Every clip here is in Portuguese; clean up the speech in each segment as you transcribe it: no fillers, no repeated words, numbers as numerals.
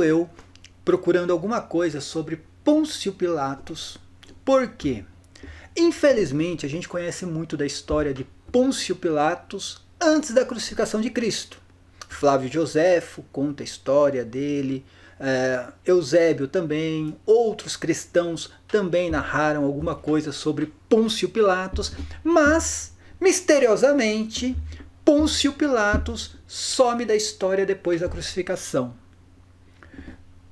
ando eu procurando alguma coisa sobre Pôncio Pilatos. Por quê? Infelizmente, a gente conhece muito da história de Pôncio Pilatos antes da crucificação de Cristo. Flávio Joséfo conta a história dele, Eusébio também, outros cristãos também narraram alguma coisa sobre Pôncio Pilatos, mas, misteriosamente, Pôncio Pilatos some da história depois da crucificação.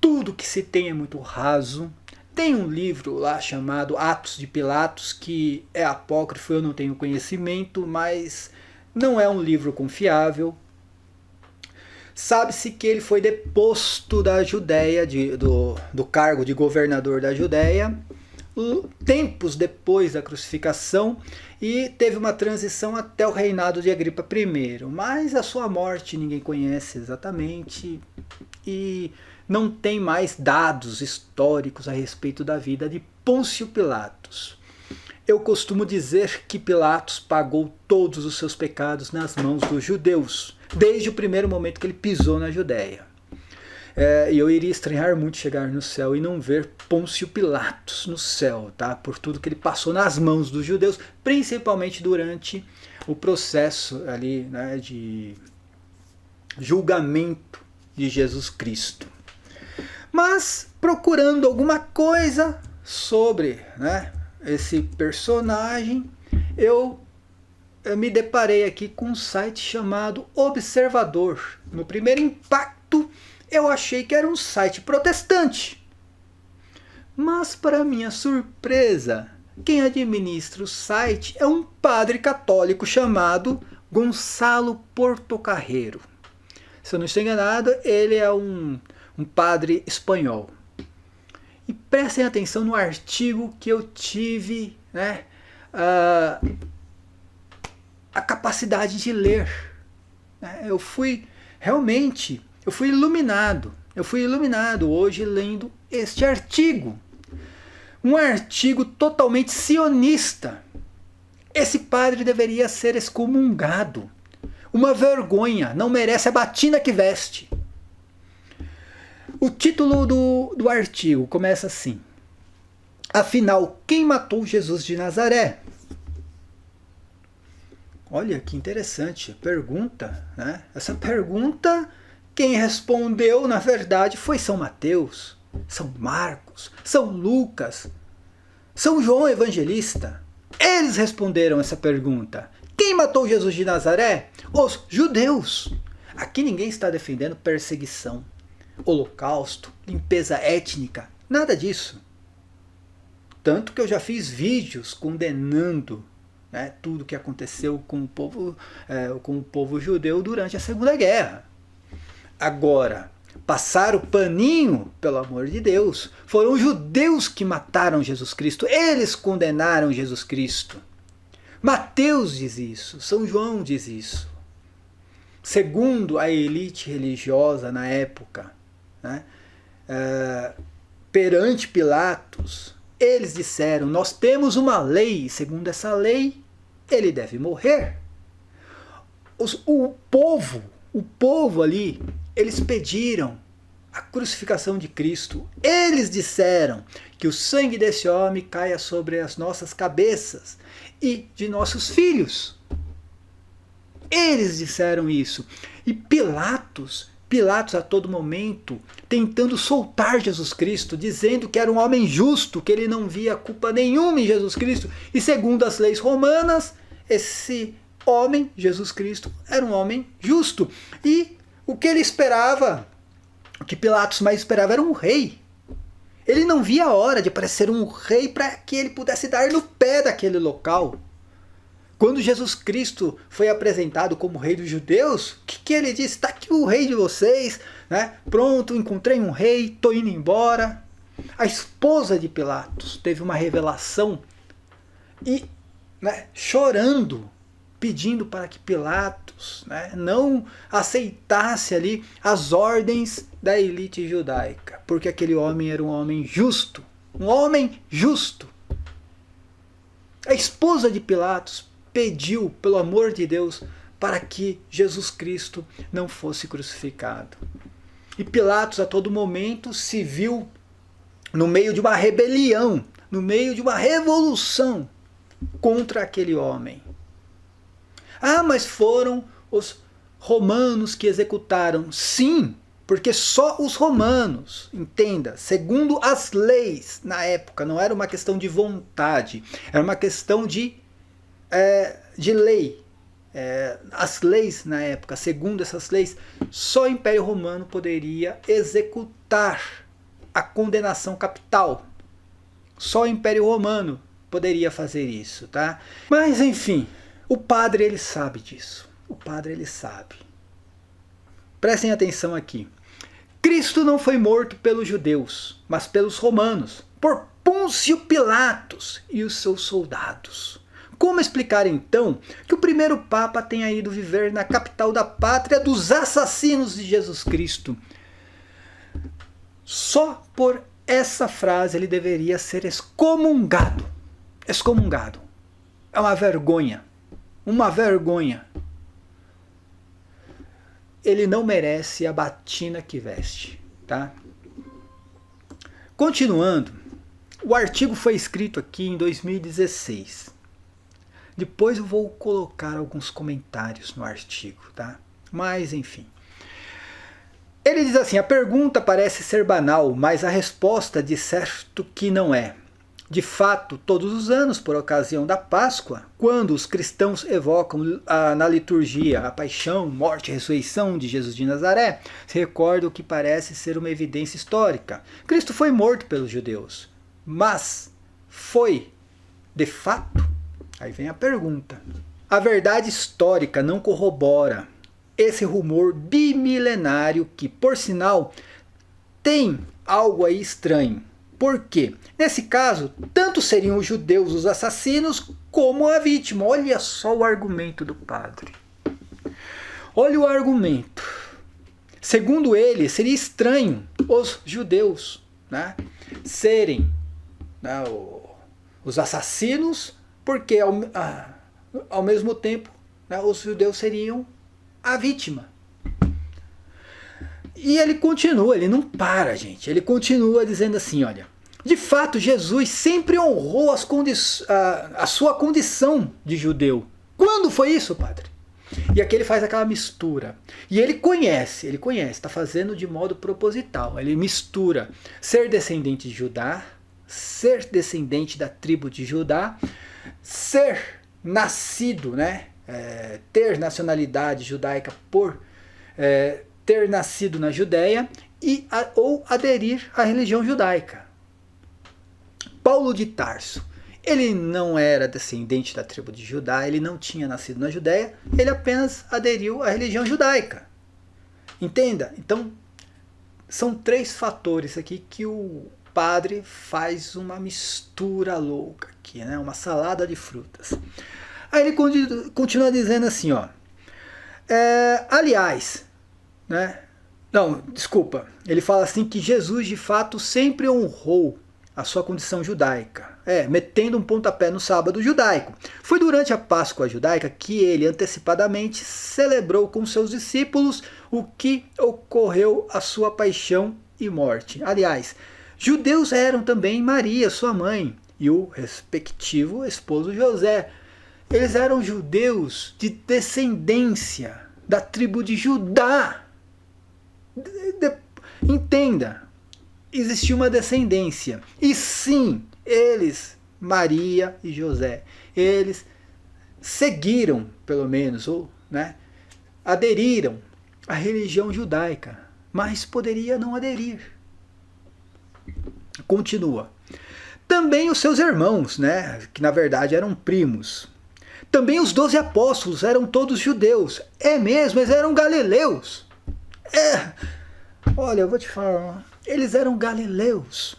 Tudo que se tem é muito raso. Tem um livro lá chamado Atos de Pilatos, que é apócrifo, eu não tenho conhecimento, mas não é um livro confiável. Sabe-se que ele foi deposto da Judéia, do cargo de governador da Judéia, tempos depois da crucificação, e teve uma transição até o reinado de Agripa I. Mas a sua morte ninguém conhece exatamente, e não tem mais dados históricos a respeito da vida de Pôncio Pilatos. Eu costumo dizer que Pilatos pagou todos os seus pecados nas mãos dos judeus, desde o primeiro momento que ele pisou na Judéia. E eu iria estranhar muito chegar no céu e não ver Pôncio Pilatos no céu, tá? Por tudo que ele passou nas mãos dos judeus, principalmente durante o processo ali, né, de julgamento de Jesus Cristo. Mas, procurando alguma coisa sobre, né, esse personagem, eu me deparei aqui com um site chamado Observador. No primeiro impacto, eu achei que era um site protestante. Mas, para minha surpresa, quem administra o site é um padre católico chamado Gonçalo Portocarrero. Se eu não estou enganado, ele é um padre espanhol. E prestem atenção no artigo que eu tive, né, a capacidade de ler. Eu fui iluminado. Eu fui iluminado hoje lendo este artigo. Um artigo totalmente sionista. Esse padre deveria ser excomungado. Uma vergonha, não merece a batina que veste. O título do artigo começa assim: afinal, quem matou Jesus de Nazaré? Olha que interessante a pergunta, né? Essa pergunta, quem respondeu, na verdade, foi São Mateus, São Marcos, São Lucas, São João Evangelista. Eles responderam essa pergunta. Quem matou Jesus de Nazaré? Os judeus. Aqui ninguém está defendendo perseguição, holocausto, limpeza étnica, nada disso. Tanto que eu já fiz vídeos condenando, né, tudo que aconteceu com o povo judeu durante a Segunda Guerra. Agora, passar o paninho, pelo amor de Deus, foram os judeus que mataram Jesus Cristo, eles condenaram Jesus Cristo. Mateus diz isso, São João diz isso. Segundo a elite religiosa na época, né, perante Pilatos, eles disseram: nós temos uma lei, segundo essa lei, ele deve morrer. O povo ali, eles pediram a crucificação de Cristo. Eles disseram que o sangue desse homem caia sobre as nossas cabeças e de nossos filhos. Eles disseram isso. E Pilatos a todo momento tentando soltar Jesus Cristo, dizendo que era um homem justo, que ele não via culpa nenhuma em Jesus Cristo. E segundo as leis romanas, esse homem, Jesus Cristo, era um homem justo. E o que ele esperava, o que Pilatos mais esperava, era um rei. Ele não via a hora de aparecer um rei para que ele pudesse dar no pé daquele local. Quando Jesus Cristo foi apresentado como rei dos judeus, o que ele disse? Está aqui o rei de vocês, né? Pronto, encontrei um rei, estou indo embora. A esposa de Pilatos teve uma revelação e, né, chorando, pedindo para que Pilatos, né, não aceitasse ali as ordens da elite judaica, porque aquele homem era um homem justo. Um homem justo. A esposa de Pilatos pediu, pelo amor de Deus, para que Jesus Cristo não fosse crucificado. E Pilatos a todo momento se viu no meio de uma rebelião, no meio de uma revolução contra aquele homem. Ah, mas foram os romanos que executaram. Sim, porque só os romanos, entenda, segundo as leis na época, não era uma questão de vontade, era uma questão de lei. As leis na época, segundo essas leis, só o Império Romano poderia executar a condenação capital. Só o Império Romano poderia fazer isso, tá? Mas enfim, o padre ele sabe disso. O padre ele sabe. Prestem atenção aqui. Cristo não foi morto pelos judeus, mas pelos romanos, por Pôncio Pilatos e os seus soldados. Como explicar então que o primeiro Papa tenha ido viver na capital da pátria dos assassinos de Jesus Cristo? Só por essa frase ele deveria ser excomungado. Excomungado. É uma vergonha. Uma vergonha. Ele não merece a batina que veste, tá? Continuando, o artigo foi escrito aqui em 2016. Depois eu vou colocar alguns comentários no artigo, tá? Mas enfim. Ele diz assim: a pergunta parece ser banal, mas a resposta de certo que não é. De fato, todos os anos, por ocasião da Páscoa, quando os cristãos evocam na liturgia a paixão, morte e ressurreição de Jesus de Nazaré, se recorda o que parece ser uma evidência histórica. Cristo foi morto pelos judeus, mas foi, de fato? Aí vem a pergunta. A verdade histórica não corrobora esse rumor bimilenário que, por sinal, tem algo aí estranho. Por quê? Nesse caso, tanto seriam os judeus os assassinos como a vítima. Olha só o argumento do padre. Olha o argumento. Segundo ele, seria estranho os judeus, né, serem, né, os assassinos, porque ao mesmo tempo, né, os judeus seriam a vítima. E ele continua, ele não para, gente. Ele continua dizendo assim, olha: de fato, Jesus sempre honrou a sua condição de judeu. Quando foi isso, padre? E aqui ele faz aquela mistura. E ele conhece, está fazendo de modo proposital. Ele mistura ser descendente de Judá, ser descendente da tribo de Judá, ser nascido, né? Ter nacionalidade judaica por ter nascido na Judéia ou aderir à religião judaica. Paulo de Tarso, ele não era descendente da tribo de Judá, ele não tinha nascido na Judéia, ele apenas aderiu à religião judaica. Entenda? Então, são 3 fatores aqui que o padre faz uma mistura louca aqui, né? Uma salada de frutas. Aí ele continua dizendo assim, ó: aliás, né? Não, desculpa. Ele fala assim que Jesus de fato sempre honrou a sua condição judaica, metendo um pontapé no sábado judaico. Foi durante a Páscoa judaica que ele antecipadamente celebrou com seus discípulos o que ocorreu a sua paixão e morte. Aliás, judeus eram também Maria, sua mãe, e o respectivo esposo José. Eles eram judeus de descendência da tribo de Judá. Entenda, existia uma descendência. E sim, eles, Maria e José, eles seguiram, pelo menos, ou, né, aderiram à religião judaica, mas poderia não aderir. Continua. Também os seus irmãos, né, que na verdade eram primos. Também os 12 apóstolos eram todos judeus. É mesmo, eles eram galileus. Olha, eu vou te falar, eles eram galileus.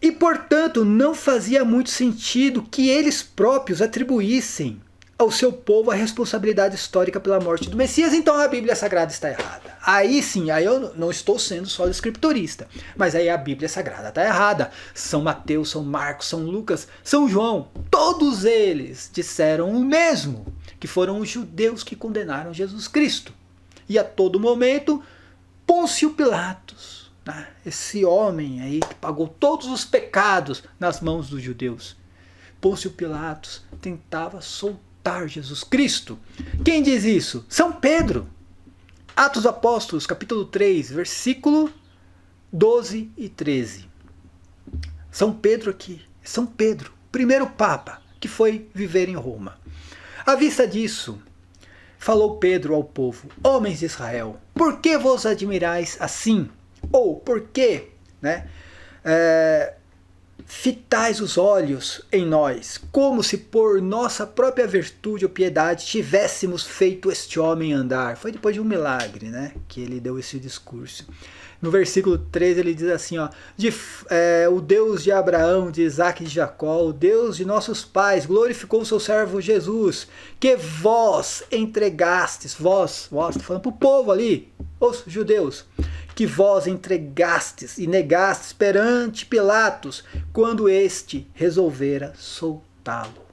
E, portanto, não fazia muito sentido que eles próprios atribuíssem ao seu povo a responsabilidade histórica pela morte do Messias. Então a Bíblia Sagrada está errada. Aí sim, aí eu não estou sendo só escriturista, mas aí a Bíblia Sagrada está errada. São Mateus, São Marcos, São Lucas, São João, todos eles disseram o mesmo, que foram os judeus que condenaram Jesus Cristo. E a todo momento Pôncio Pilatos, né? Esse homem aí que pagou todos os pecados nas mãos dos judeus. Pôncio Pilatos tentava soltar Jesus Cristo. Quem diz isso? São Pedro. Atos dos Apóstolos, capítulo 3, versículo 12 e 13. São Pedro aqui. São Pedro, primeiro Papa que foi viver em Roma. À vista disso, falou Pedro ao povo: homens de Israel, por que vos admirais assim? Ou por que, né, fitais os olhos em nós, como se por nossa própria virtude ou piedade tivéssemos feito este homem andar? Foi depois de um milagre, né, que ele deu esse discurso. No versículo 13 ele diz assim, ó, o Deus de Abraão, de Isaac e de Jacó, o Deus de nossos pais, glorificou o seu servo Jesus, que vós entregastes, vós, estou falando para o povo ali, os judeus, que vós entregastes e negastes perante Pilatos, quando este resolvera soltá-lo.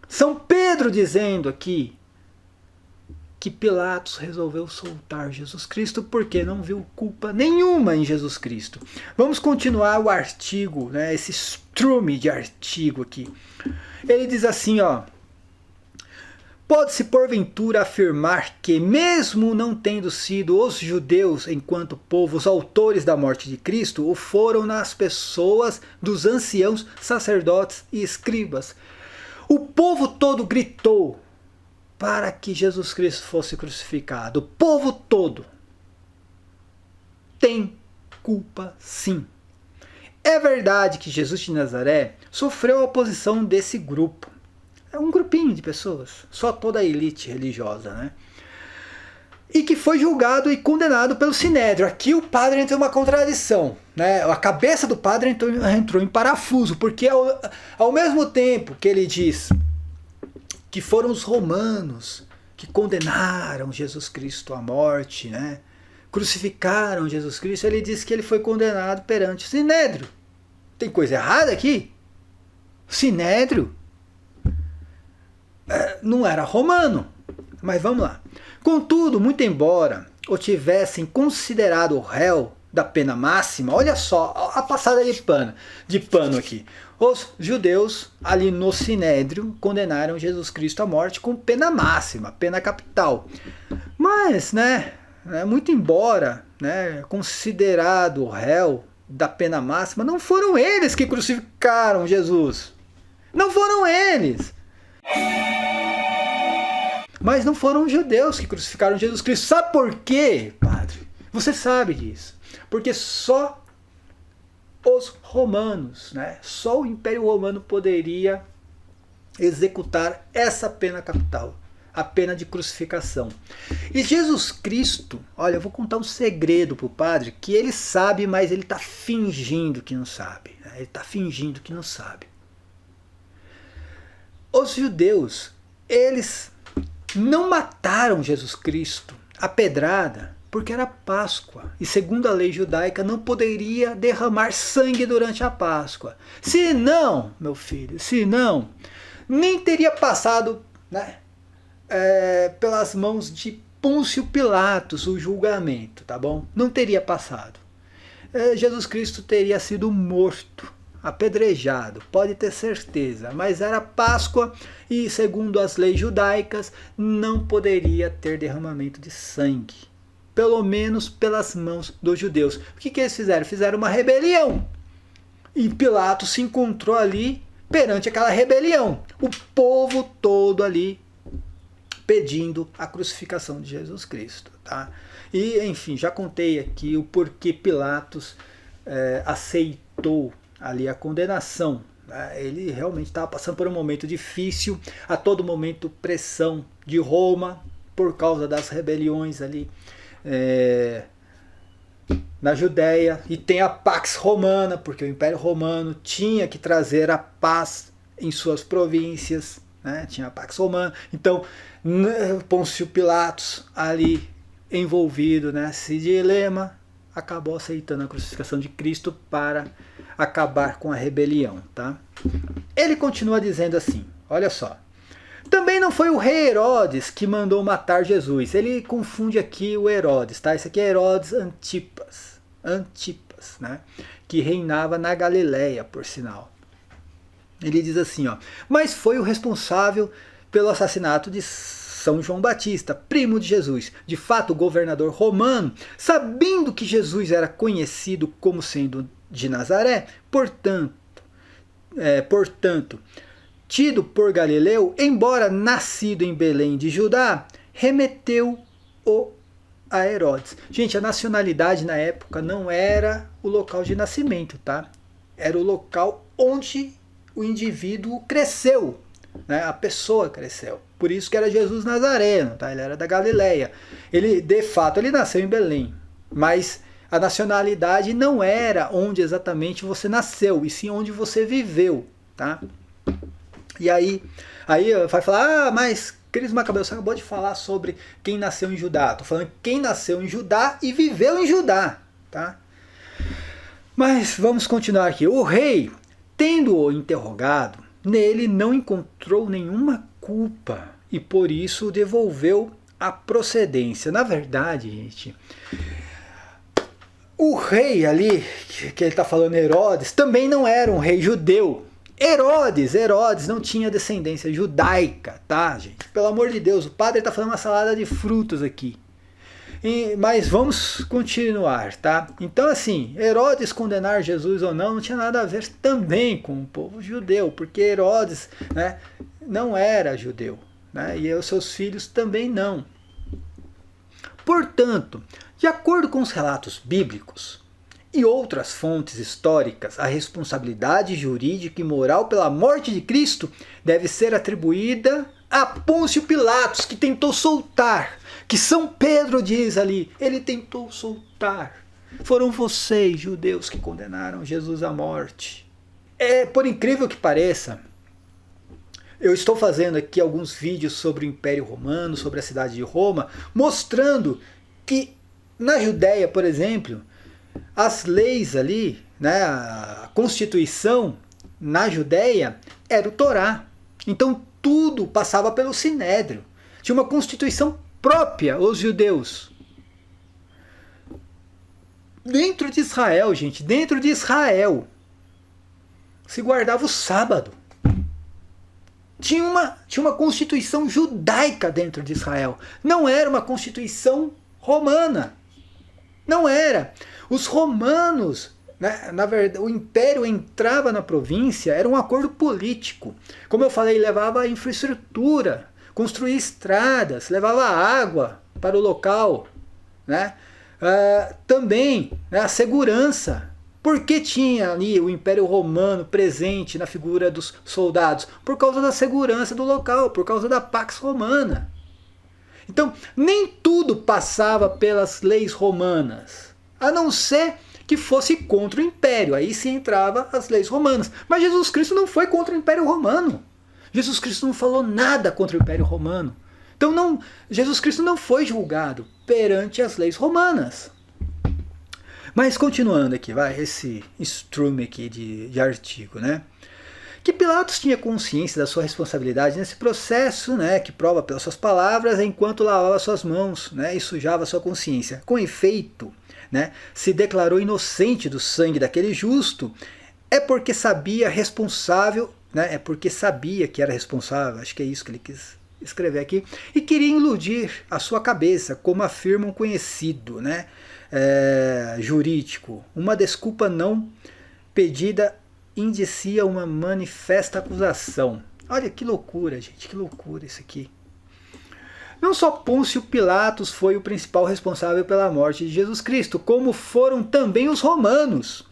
São Pedro dizendo aqui que Pilatos resolveu soltar Jesus Cristo porque não viu culpa nenhuma em Jesus Cristo. Vamos continuar o artigo, né, esse estrume de artigo aqui. Ele diz assim, ó: pode-se porventura afirmar que, mesmo não tendo sido os judeus, enquanto povo, os autores da morte de Cristo, o foram nas pessoas dos anciãos, sacerdotes e escribas. O povo todo gritou para que Jesus Cristo fosse crucificado. O povo todo tem culpa, sim. É verdade que Jesus de Nazaré sofreu a oposição desse grupo. É um grupinho de pessoas, só toda a elite religiosa, né? E que foi julgado e condenado pelo Sinédrio. Aqui o padre entrou em uma contradição, né? A cabeça do padre entrou em parafuso, porque ao mesmo tempo que ele diz que foram os romanos que condenaram Jesus Cristo à morte, né? Crucificaram Jesus Cristo, ele diz que ele foi condenado perante o Sinédrio. Tem coisa errada aqui? O Sinédrio não era romano, mas vamos lá. Contudo, muito embora o tivessem considerado o réu da pena máxima, olha só a passada de pano aqui. Os judeus ali no Sinédrio condenaram Jesus Cristo à morte com pena máxima, pena capital. Mas, né, muito embora, né, considerado o réu da pena máxima, não foram eles que crucificaram Jesus. Não foram eles. Mas não foram os judeus que crucificaram Jesus Cristo. Sabe por quê, padre? Você sabe disso. Porque só os romanos, né? Só o Império Romano poderia executar essa pena capital, a pena de crucificação. E Jesus Cristo, olha, eu vou contar um segredo para o padre, que ele sabe, mas ele está fingindo que não sabe. Né? Ele está fingindo que não sabe. Os judeus, eles não mataram Jesus Cristo a pedrada porque era Páscoa. E segundo a lei judaica, não poderia derramar sangue durante a Páscoa. Se não, meu filho, se não, nem teria passado, né, pelas mãos de Pôncio Pilatos o julgamento, tá bom? Não teria passado. Jesus Cristo teria sido morto, apedrejado, pode ter certeza, mas era Páscoa e, segundo as leis judaicas, não poderia ter derramamento de sangue, pelo menos pelas mãos dos judeus. O que eles fizeram? Fizeram uma rebelião, e Pilatos se encontrou ali perante aquela rebelião, o povo todo ali pedindo a crucificação de Jesus Cristo, tá? E, enfim, já contei aqui o porquê Pilatos aceitou ali a condenação. Ele realmente estava passando por um momento difícil, a todo momento pressão de Roma por causa das rebeliões ali na Judéia, e tem a Pax Romana, porque o Império Romano tinha que trazer a paz em suas províncias, né? Tinha a Pax Romana, então Pôncio Pilatos ali envolvido nesse dilema, acabou aceitando a crucificação de Cristo para acabar com a rebelião, tá? Ele continua dizendo assim, olha só: Também não foi o rei Herodes que mandou matar Jesus. Ele confunde aqui o Herodes, tá? Esse aqui é Herodes Antipas, né? Que reinava na Galileia, por sinal. Ele diz assim, ó, mas foi o responsável pelo assassinato de São João Batista, primo de Jesus. De fato, o governador romano, sabendo que Jesus era conhecido como sendo de Nazaré, portanto, tido por Galileu, embora nascido em Belém de Judá, remeteu-o a Herodes. Gente, a nacionalidade na época não era o local de nascimento, tá? Era o local onde o indivíduo cresceu, né? A pessoa cresceu. Por isso que era Jesus Nazareno, tá? Ele era da Galileia. Ele, de fato, ele nasceu em Belém, mas a nacionalidade não era onde exatamente você nasceu, e sim onde você viveu, tá? E aí vai falar, mas Cris Macabeu, você acabou de falar sobre quem nasceu em Judá. Estou falando quem nasceu em Judá e viveu em Judá, tá? Mas vamos continuar aqui. O rei, tendo-o interrogado, nele não encontrou nenhuma culpa e por isso devolveu a procedência. Na verdade, gente, o rei ali, que ele está falando Herodes, também não era um rei judeu. Herodes não tinha descendência judaica, tá, gente? Pelo amor de Deus, o padre está falando uma salada de frutas aqui. Mas vamos continuar, tá? Então, assim, Herodes condenar Jesus ou não tinha nada a ver também com o povo judeu, porque Herodes, né, não era judeu, né? E os seus filhos também não. Portanto, de acordo com os relatos bíblicos e outras fontes históricas, a responsabilidade jurídica e moral pela morte de Cristo deve ser atribuída a Pôncio Pilatos, que tentou soltar, que São Pedro diz ali, ele tentou soltar. Foram vocês, judeus, que condenaram Jesus à morte. Por incrível que pareça, eu estou fazendo aqui alguns vídeos sobre o Império Romano, sobre a cidade de Roma, mostrando que na Judéia, por exemplo, as leis ali, né, a Constituição na Judéia era o Torá. Então tudo passava pelo Sinédrio. Tinha uma Constituição própria, os judeus. Dentro de Israel, gente, dentro de Israel, se guardava o sábado. Tinha uma Constituição judaica dentro de Israel. Não era uma Constituição romana. Não era. Os romanos, né, na verdade, o império entrava na província, era um acordo político. Como eu falei, levava infraestrutura, construía estradas, levava água para o local, né? Também, né, a segurança. Por que tinha ali o Império Romano presente na figura dos soldados? Por causa da segurança do local, por causa da Pax Romana. Então, nem tudo passava pelas leis romanas, a não ser que fosse contra o Império. Aí sim entrava as leis romanas. Mas Jesus Cristo não foi contra o Império Romano. Jesus Cristo não falou nada contra o Império Romano. Então Jesus Cristo não foi julgado perante as leis romanas. Mas continuando aqui, vai, esse estrume aqui de artigo, né? Que Pilatos tinha consciência da sua responsabilidade nesse processo, né, que prova pelas suas palavras, enquanto lavava suas mãos, né, e sujava sua consciência. Com efeito, né, se declarou inocente do sangue daquele justo, é porque sabia responsável, né, é porque sabia que era responsável, acho que é isso que ele quis escrever aqui, e queria iludir a sua cabeça, como afirma um conhecido, né, jurídico. Uma desculpa não pedida indicia uma manifesta acusação. Olha que loucura, gente, que loucura isso aqui. Não só Pôncio Pilatos foi o principal responsável pela morte de Jesus Cristo, como foram também os romanos,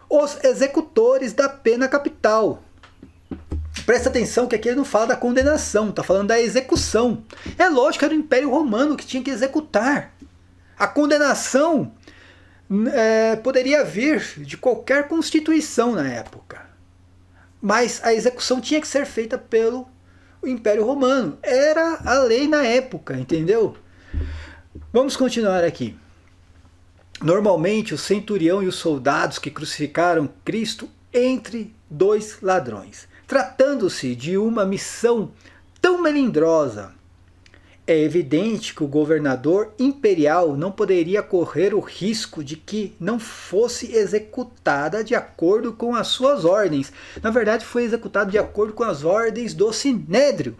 os executores da pena capital. Presta atenção que aqui ele não fala da condenação, está falando da execução. É lógico que era o Império Romano que tinha que executar. A condenação poderia vir de qualquer constituição na época. Mas a execução tinha que ser feita pelo Império Romano. Era a lei na época, entendeu? Vamos continuar aqui. Normalmente o centurião e os soldados que crucificaram Cristo entre dois ladrões. Tratando-se de uma missão tão melindrosa. É evidente que o governador imperial não poderia correr o risco de que não fosse executada de acordo com as suas ordens. Na verdade, foi executado de acordo com as ordens do Sinédrio.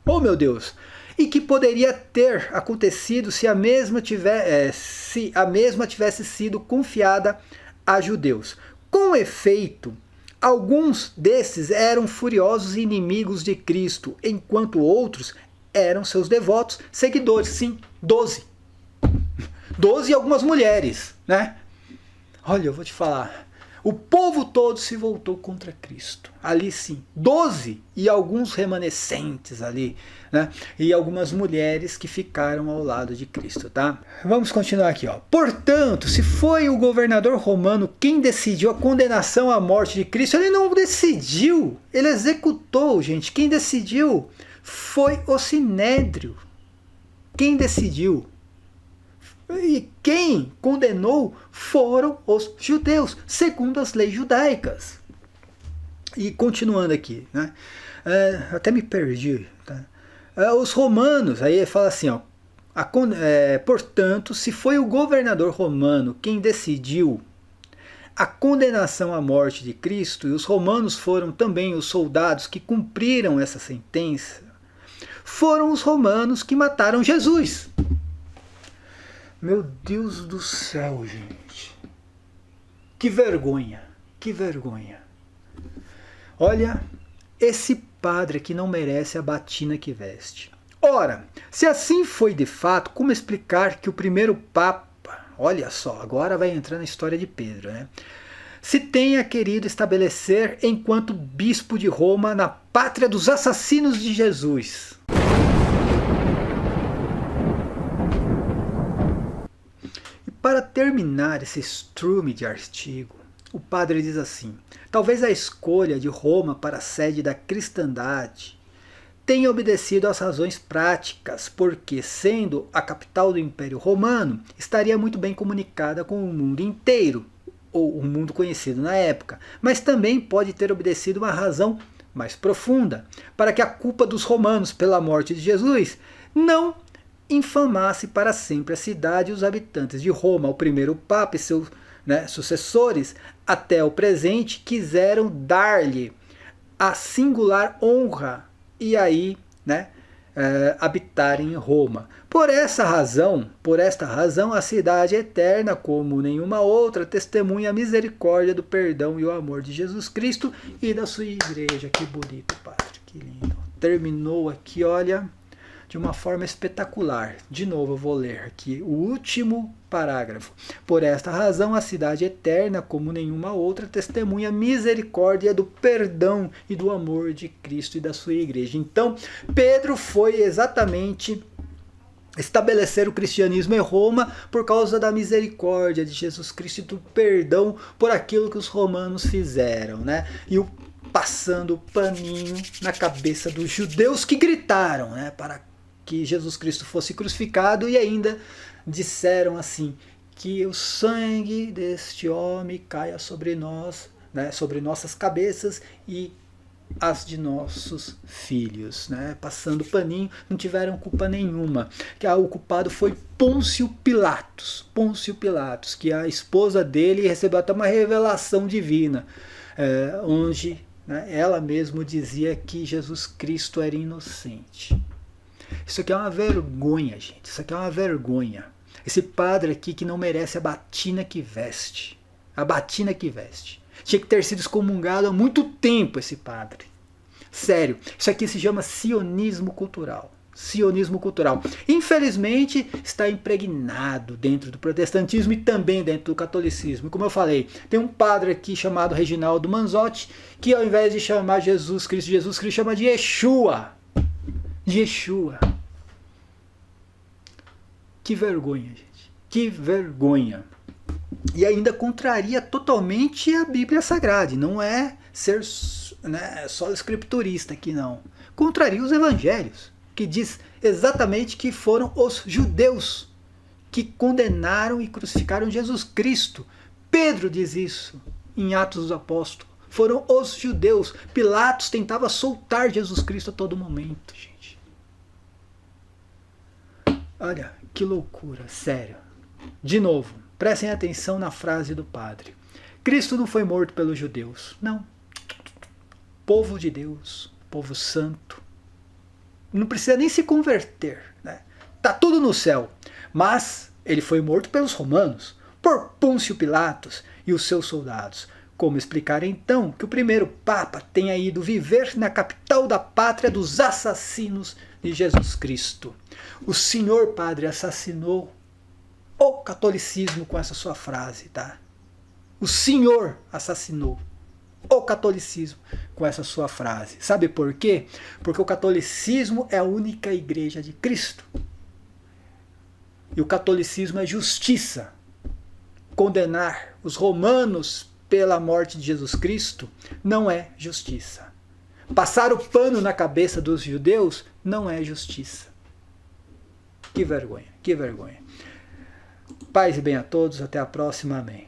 Oh, meu Deus! E que poderia ter acontecido se a mesma tivesse sido confiada a judeus. Com efeito, alguns desses eram furiosos inimigos de Cristo, enquanto outros eram seus devotos seguidores. Sim, 12. 12 e algumas mulheres, né? Olha, eu vou te falar. O povo todo se voltou contra Cristo. Ali sim, 12 e alguns remanescentes ali, né? E algumas mulheres que ficaram ao lado de Cristo, tá? Vamos continuar aqui, ó. Portanto, se foi o governador romano quem decidiu a condenação à morte de Cristo, ele não decidiu, ele executou, gente. Quem decidiu foi o Sinédrio. Quem decidiu? E quem condenou foram os judeus, segundo as leis judaicas. E continuando aqui, né? Até me perdi. Tá? Os romanos, aí ele fala assim, ó, portanto, se foi o governador romano quem decidiu a condenação à morte de Cristo, e os romanos foram também os soldados que cumpriram essa sentença, foram os romanos que mataram Jesus. Meu Deus do céu, gente. Que vergonha, que vergonha. Olha, esse padre aqui não merece a batina que veste. Ora, se assim foi de fato, como explicar que o primeiro papa, olha só, agora vai entrar na história de Pedro, né? Se tenha querido estabelecer enquanto bispo de Roma na pátria dos assassinos de Jesus. E para terminar esse estrume de artigo, o padre diz assim: talvez a escolha de Roma para a sede da cristandade tenha obedecido às razões práticas, porque, sendo a capital do Império Romano, estaria muito bem comunicada com o mundo inteiro, ou o mundo conhecido na época, mas também pode ter obedecido uma razão mais profunda, para que a culpa dos romanos pela morte de Jesus não infamasse para sempre a cidade e os habitantes de Roma. O primeiro papa e seus sucessores, até o presente, quiseram dar-lhe a singular honra e aí habitarem em Roma. Por esta razão, a cidade eterna, como nenhuma outra, testemunha a misericórdia do perdão e o amor de Jesus Cristo e da sua igreja. Que bonito, padre, que lindo. Terminou aqui, olha, de uma forma espetacular. De novo eu vou ler aqui o último parágrafo. Por esta razão, a cidade eterna, como nenhuma outra, testemunha a misericórdia do perdão e do amor de Cristo e da sua igreja. Então, Pedro foi exatamente estabelecer o cristianismo em Roma por causa da misericórdia de Jesus Cristo e do perdão por aquilo que os romanos fizeram, né? E o passando paninho na cabeça dos judeus que gritaram, né, para que Jesus Cristo fosse crucificado, e ainda disseram assim: que o sangue deste homem caia sobre nós, né, sobre nossas cabeças e as de nossos filhos, né? Passando paninho, não tiveram culpa nenhuma. Que o culpado foi Pôncio Pilatos, que a esposa dele recebeu até uma revelação divina, onde ela mesma dizia que Jesus Cristo era inocente. Isso aqui é uma vergonha, gente. Isso aqui é uma vergonha. Esse padre aqui que não merece a batina que veste. A batina que veste. Tinha que ter sido excomungado há muito tempo esse padre. Sério, isso aqui se chama sionismo cultural. Sionismo cultural. Infelizmente está impregnado dentro do protestantismo e também dentro do catolicismo. Como eu falei, tem um padre aqui chamado Reginaldo Manzotti, que ao invés de chamar Jesus Cristo, chama de Yeshua. Yeshua. Que vergonha, gente. Que vergonha. E ainda contraria totalmente a Bíblia Sagrada. Não é ser só escriturista aqui, não. Contraria os evangelhos, que diz exatamente que foram os judeus que condenaram e crucificaram Jesus Cristo. Pedro diz isso em Atos dos Apóstolos. foram os judeus. Pilatos tentava soltar Jesus Cristo a todo momento, gente. Olha, que loucura, sério. De novo, prestem atenção na frase do padre. Cristo não foi morto pelos judeus, não. Povo de Deus, povo santo. Não precisa nem se converter, né? Tá tudo no céu. Mas ele foi morto pelos romanos, por Pôncio Pilatos e os seus soldados. Como explicar então que o primeiro Papa tenha ido viver na capital da pátria dos assassinos de Jesus Cristo? O senhor padre assassinou o catolicismo com essa sua frase, tá? O senhor assassinou o catolicismo com essa sua frase. Sabe por quê? Porque o catolicismo é a única igreja de Cristo. E o catolicismo é justiça. Condenar os romanos pela morte de Jesus Cristo não é justiça. Passar o pano na cabeça dos judeus não é justiça. Que vergonha, que vergonha. Paz e bem a todos, até a próxima, amém.